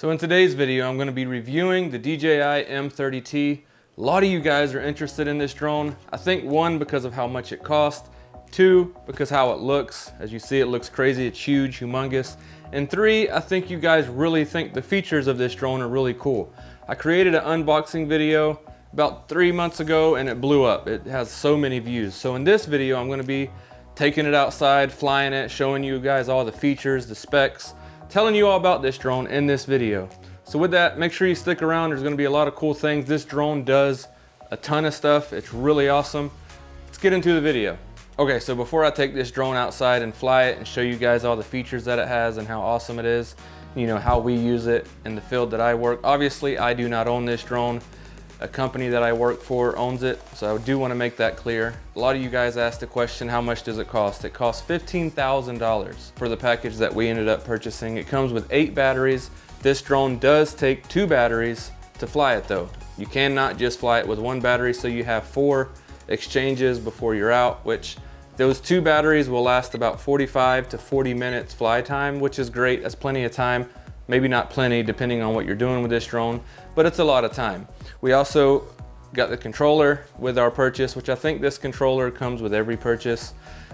So in today's video, I'm going to be reviewing the DJI M30T. A lot of you guys are interested in this drone. I think one, because of how much it costs. Two, because how it looks. As you see, it looks crazy. It's huge, humongous. And three, I think you guys really think the features of this drone are really cool. I created an unboxing video about 3 months ago and it blew up. It has so many views. So in this video, I'm going to be taking it outside, flying it, showing you guys all the features, the specs, telling you all about this drone in this video. So with that, make sure you stick around. There's going to be a lot of cool things. This drone does a ton of stuff. It's really awesome. Let's get into the video. Okay, so before I take this drone outside and fly it and show you guys all the features that it has and how awesome it is, you know, how we use it in the field that I work. Obviously, I do not own this drone. A company that I work for owns it, so I do want to make that clear. A lot of you guys asked the question, how much does it cost? It costs $15,000 for the package that we ended up purchasing. It comes with 8 batteries. This drone does take 2 batteries to fly it though. You cannot just fly it with 1 battery, so you have 4 exchanges before you're out, which those 2 batteries will last about 45 to 40 minutes fly time, which is great. That's plenty of time. Maybe not plenty depending on what you're doing with this drone, but it's a lot of time. We also got the controller with our purchase, which I think this controller comes with every purchase,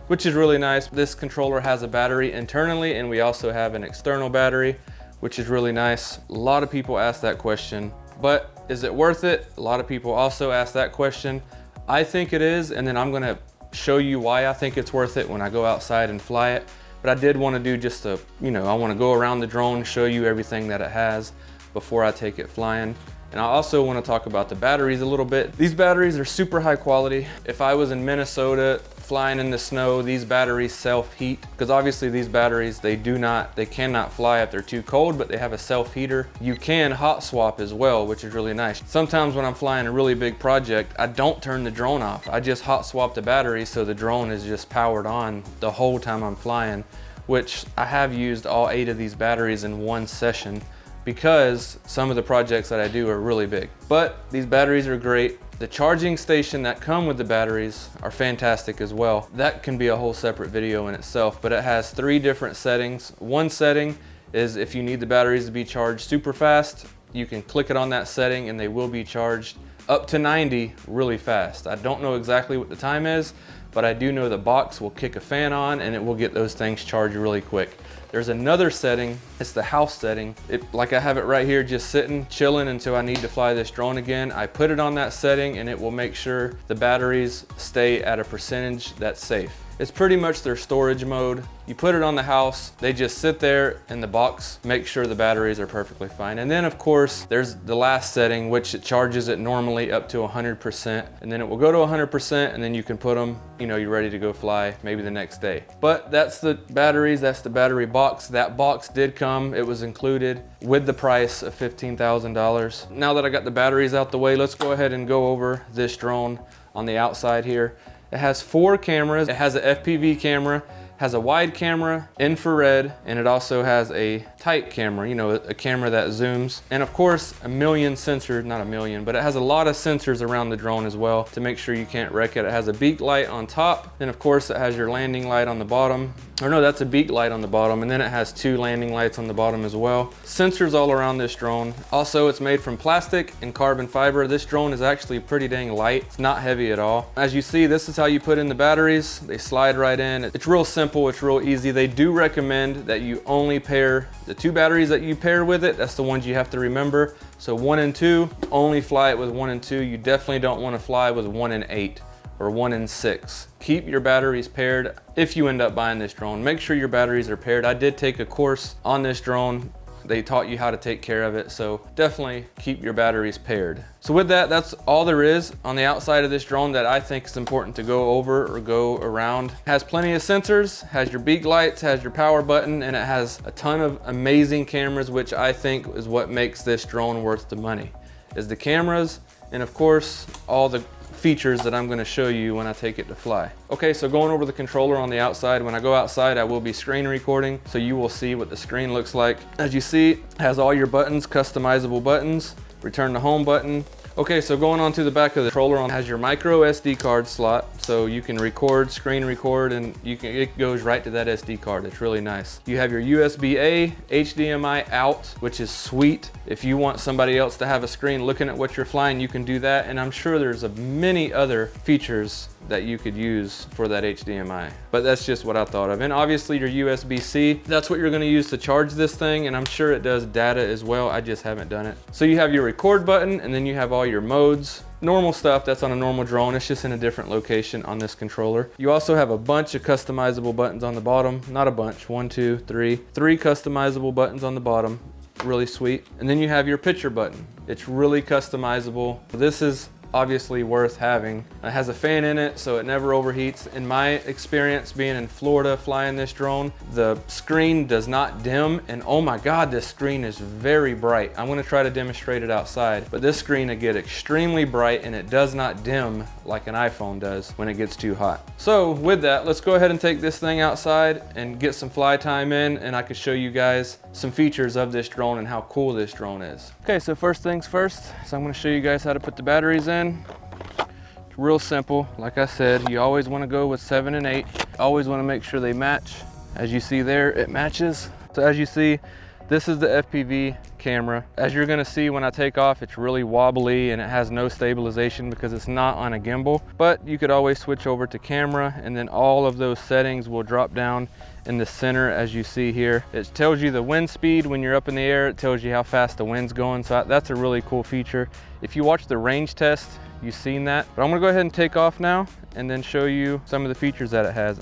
which is really nice. This controller has a battery internally and we also have an external battery, which is really nice. A lot of people ask that question, but is it worth it? A lot of people also ask that question. I think it is, and then I'm gonna show you why I think it's worth it when I go outside and fly it. But I did want to do just a, I want to go around the drone, show you everything that it has before I take it flying. And I also want to talk about the batteries a little bit. These batteries are super high quality. If I was in Minnesota flying in the snow, these batteries self-heat, because obviously these batteries, they cannot fly if they're too cold, but they have a self-heater. You can hot swap as well, which is really nice. Sometimes when I'm flying a really big project, I don't turn the drone off. I just hot swap the battery so the drone is just powered on the whole time I'm flying, which I have used all 8 of these batteries in one session, because some of the projects that I do are really big. But these batteries are great. The charging station that come with the batteries are fantastic as well. That can be a whole separate video in itself, but it has 3 different settings. One setting is if you need the batteries to be charged super fast, you can click it on that setting and they will be charged up to 90 really fast. I don't know exactly what the time is, but I do know the box will kick a fan on and it will get those things charged really quick. There's another setting, it's the house setting. Like I have it right here, just sitting, chilling until I need to fly this drone again. I put it on that setting and it will make sure the batteries stay at a percentage that's safe. It's pretty much their storage mode. You put it on the house, they just sit there in the box, make sure the batteries are perfectly fine. And then of course, there's the last setting, which it charges it normally up to 100%. And then it will go to 100% and then you can put them, you're ready to go fly maybe the next day. But that's the batteries, that's the battery box. That box did come, it was included with the price of $15,000. Now that I got the batteries out the way, let's go ahead and go over this drone on the outside here. It has 4 cameras. It has a FPV camera, has a wide camera, infrared, and it also has a tight camera, a camera that zooms. And of course, a million sensors, not a million, but it has a lot of sensors around the drone as well to make sure you can't wreck it. It has a beak light on top, and of course it has your landing light on the bottom. Or no, that's a beak light on the bottom, and then it has 2 landing lights on the bottom as well. Sensors all around this drone. Also, it's made from plastic and carbon fiber. This drone is actually pretty dang light. It's not heavy at all. As you see, this is how you put in the batteries. They slide right in. It's real simple, it's real easy. They do recommend that you only pair the 2 batteries that you pair with it. That's the ones you have to remember. So 1 and 2, only fly it with 1 and 2. You definitely don't want to fly with 1 and 8. Or 1 and 6. Keep your batteries paired if you end up buying this drone. Make sure your batteries are paired. I did take a course on this drone. They taught you how to take care of it, so definitely keep your batteries paired. So with that, that's all there is on the outside of this drone that I think is important to go over or go around. It has plenty of sensors, has your beak lights, has your power button, and it has a ton of amazing cameras, which I think is what makes this drone worth the money, is the cameras, and of course, all the features that I'm going to show you when I take it to fly. Okay, so going over the controller on the outside, when I go outside I will be screen recording, so you will see what the screen looks like. As you see, it has all your buttons, customizable buttons, return to home button, Okay, so going on to the back of the controller, has your micro SD card slot, so you can record, screen record, and it goes right to that SD card. It's really nice. You have your USB-A, HDMI out, which is sweet. If you want somebody else to have a screen looking at what you're flying, you can do that. And I'm sure there's many other features that you could use for that HDMI, but that's just what I thought of. And obviously your USB-C, that's what you're gonna use to charge this thing, and I'm sure it does data as well. I just haven't done it. So you have your record button, and then you have all your modes. Normal stuff that's on a normal drone, it's just in a different location on this controller. You also have a bunch of customizable buttons on the bottom. Not a bunch, 1, 2, 3. 3 customizable buttons on the bottom, really sweet. And then you have your picture button. It's really customizable. This is obviously worth having. It has a fan in it, so it never overheats. In my experience being in Florida flying this drone, the screen does not dim, and oh my God, this screen is very bright. I'm gonna try to demonstrate it outside, but this screen will get extremely bright and it does not dim like an iPhone does when it gets too hot. So with that, let's go ahead and take this thing outside and get some fly time in, and I can show you guys some features of this drone and how cool this drone is. Okay, so first things first, so I'm gonna show you guys how to put the batteries in. It's real simple. Like I said, you always want to go with 7 and 8. Always want to make sure they match. As you see there, it matches. So as you see, this is the FPV camera. As you're gonna see when I take off, it's really wobbly and it has no stabilization because it's not on a gimbal, but you could always switch over to camera, and then all of those settings will drop down in the center as you see here. It tells you the wind speed when you're up in the air. It tells you how fast the wind's going, so that's a really cool feature. If you watch the range test, you've seen that. But I'm gonna go ahead and take off now and then show you some of the features that it has.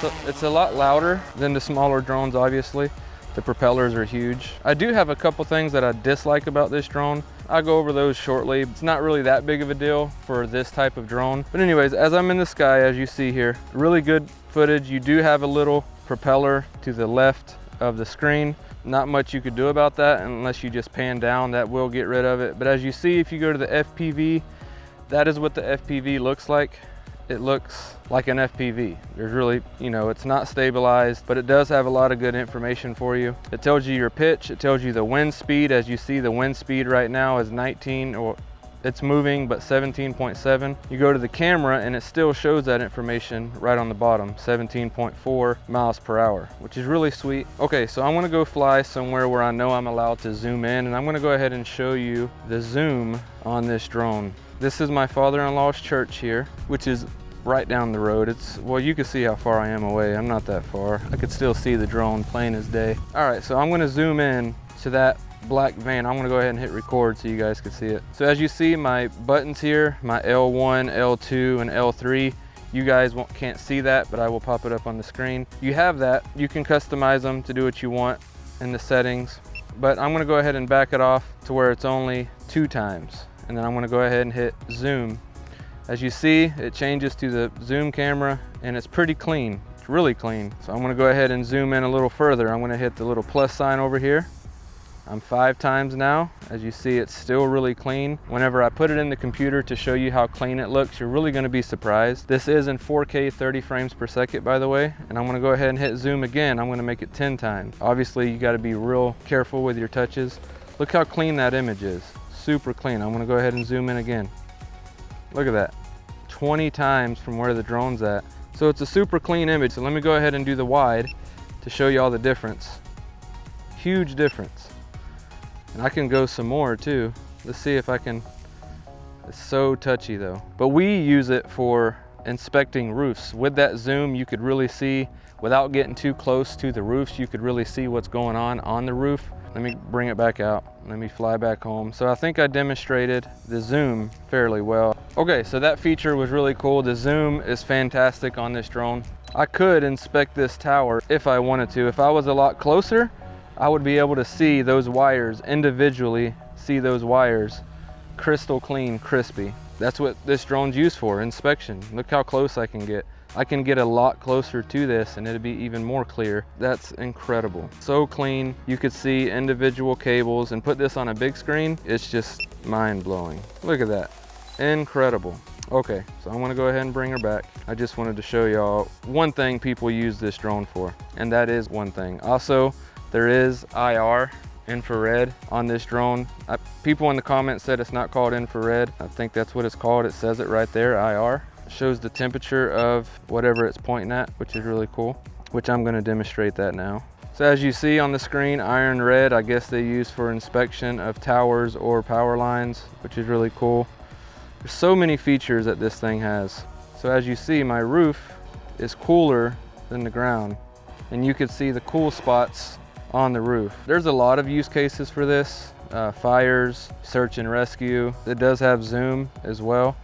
So it's a lot louder than the smaller drones, obviously. The propellers are huge. I do have a couple things that I dislike about this drone. I'll go over those shortly. It's not really that big of a deal for this type of drone. But anyways, as I'm in the sky, as you see here, really good footage. You do have a little propeller to the left of the screen. Not much you could do about that unless you just pan down. That will get rid of it. But as you see, if you go to the FPV, that is what the FPV looks like. It looks like an FPV. There's really, it's not stabilized, but it does have a lot of good information for you. It tells you your pitch, it tells you the wind speed. As you see, the wind speed right now is 19, or it's moving, but 17.7. You go to the camera and it still shows that information right on the bottom, 17.4 miles per hour, which is really sweet. Okay, so I'm gonna go fly somewhere where I know I'm allowed to zoom in, and I'm gonna go ahead and show you the zoom on this drone. This is my father-in-law's church here, which is right down the road. Well, you can see how far I am away. I'm not that far. I could still see the drone plain as day. All right, so I'm gonna zoom in to that black van. I'm gonna go ahead and hit record so you guys can see it. So as you see, my buttons here, my L1, L2, and L3, you guys can't see that, but I will pop it up on the screen. You have that. You can customize them to do what you want in the settings, but I'm gonna go ahead and back it off to where it's only 2 times. And then I'm gonna go ahead and hit zoom. As you see, it changes to the zoom camera, and it's pretty clean. It's really clean. So I'm gonna go ahead and zoom in a little further. I'm gonna hit the little plus sign over here. I'm 5 times now. As you see, it's still really clean. Whenever I put it in the computer to show you how clean it looks, you're really gonna be surprised. This is in 4K 30 frames per second, by the way. And I'm gonna go ahead and hit zoom again. I'm gonna make it 10 times. Obviously, you gotta be real careful with your touches. Look how clean that image is. Super clean. I'm gonna go ahead and zoom in again. Look at that, 20 times from where the drone's at. So it's a super clean image. So let me go ahead and do the wide to show you all the difference. Huge difference. And I can go some more too. Let's see if I can. It's so touchy though. But we use it for inspecting roofs. With that zoom, you could really see, without getting too close to the roofs, you could really see what's going on the roof. Let me bring it back out. Let me fly back home. So I think I demonstrated the zoom fairly well. Okay, so that feature was really cool. The zoom is fantastic on this drone. I could inspect this tower if I wanted to. If I was a lot closer, I would be able to see those wires individually, see those wires crystal clean, crispy. That's what this drone's used for, inspection. Look how close I can get. I can get a lot closer to this and it'll be even more clear. That's incredible. So clean. You could see individual cables, and put this on a big screen, it's just mind-blowing. Look at that. Incredible. Okay, so I'm gonna go ahead and bring her back. I just wanted to show y'all one thing people use this drone for, and that is one thing. Also, there is IR infrared on this drone. People in the comments said it's not called infrared. I think that's what it's called. It says it right there, IR. It shows the temperature of whatever it's pointing at, which is really cool, which I'm gonna demonstrate that now. So as you see on the screen, iron red, I guess they use for inspection of towers or power lines, which is really cool. There's so many features that this thing has. So as you see, my roof is cooler than the ground, and you can see the cool spots on the roof. There's a lot of use cases for this. Fires, search and rescue. It does have zoom as well,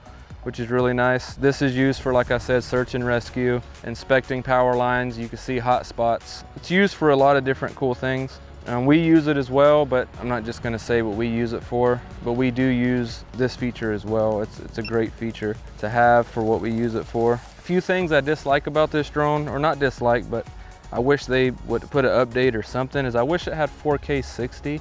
which is really nice. This is used for, like I said, search and rescue, inspecting power lines. You can see hot spots. It's used for a lot of different cool things. We use it as well, but I'm not just gonna say what we use it for, but we do use this feature as well. It's a great feature to have for what we use it for. A few things I dislike about this drone, or not dislike, but I wish they would put an update or something, is I wish it had 4K 60,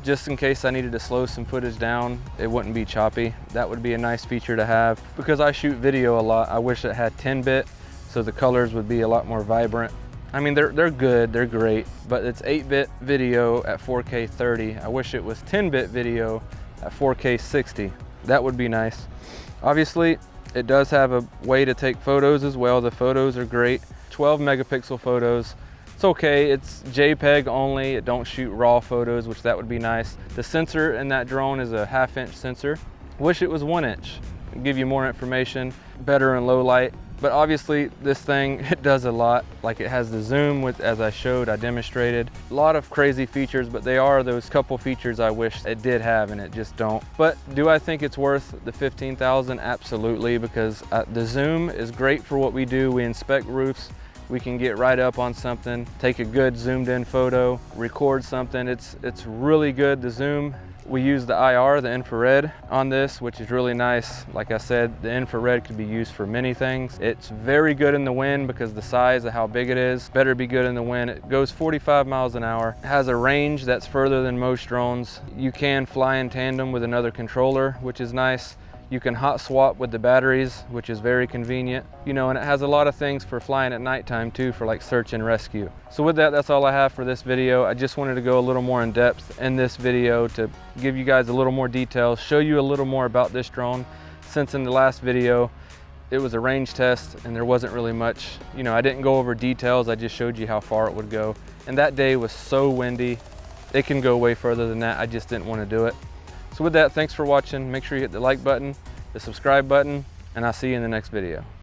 just in case I needed to slow some footage down, it wouldn't be choppy. That would be a nice feature to have. Because I shoot video a lot, I wish it had 10-bit, so the colors would be a lot more vibrant. I mean, they're good, they're great, but it's 8-bit video at 4K 30. I wish it was 10-bit video at 4K 60. That would be nice. Obviously, it does have a way to take photos as well. The photos are great. 12 megapixel photos. It's okay, it's JPEG only. It don't shoot RAW photos, which that would be nice. The sensor in that drone is a 1/2-inch sensor. Wish it was 1 inch. It'd give you more information, better in low light. But obviously this thing, it does a lot. Like it has the zoom, with, as I showed, I demonstrated. A lot of crazy features, but they are those couple features I wish it did have and it just don't. But do I think it's worth the $15,000? Absolutely, because the zoom is great for what we do. We inspect roofs. We can get right up on something, take a good zoomed in photo, record something. It's really good, the zoom. We use the IR, the infrared, on this, which is really nice. Like I said, the infrared could be used for many things. It's very good in the wind because the size of how big it is. Better be good in the wind. It goes 45 miles an hour. It has a range that's further than most drones. You can fly in tandem with another controller, which is nice. You can hot swap with the batteries, which is very convenient. You know, and it has a lot of things for flying at nighttime too, for like search and rescue. So with that, that's all I have for this video. I just wanted to go a little more in depth in this video to give you guys a little more details, show you a little more about this drone. Since in the last video, it was a range test and there wasn't really much, you know, I didn't go over details. I just showed you how far it would go. And that day was so windy, it can go way further than that. I just didn't want to do it. So with that, thanks for watching. Make sure you hit the like button, the subscribe button, and I'll see you in the next video.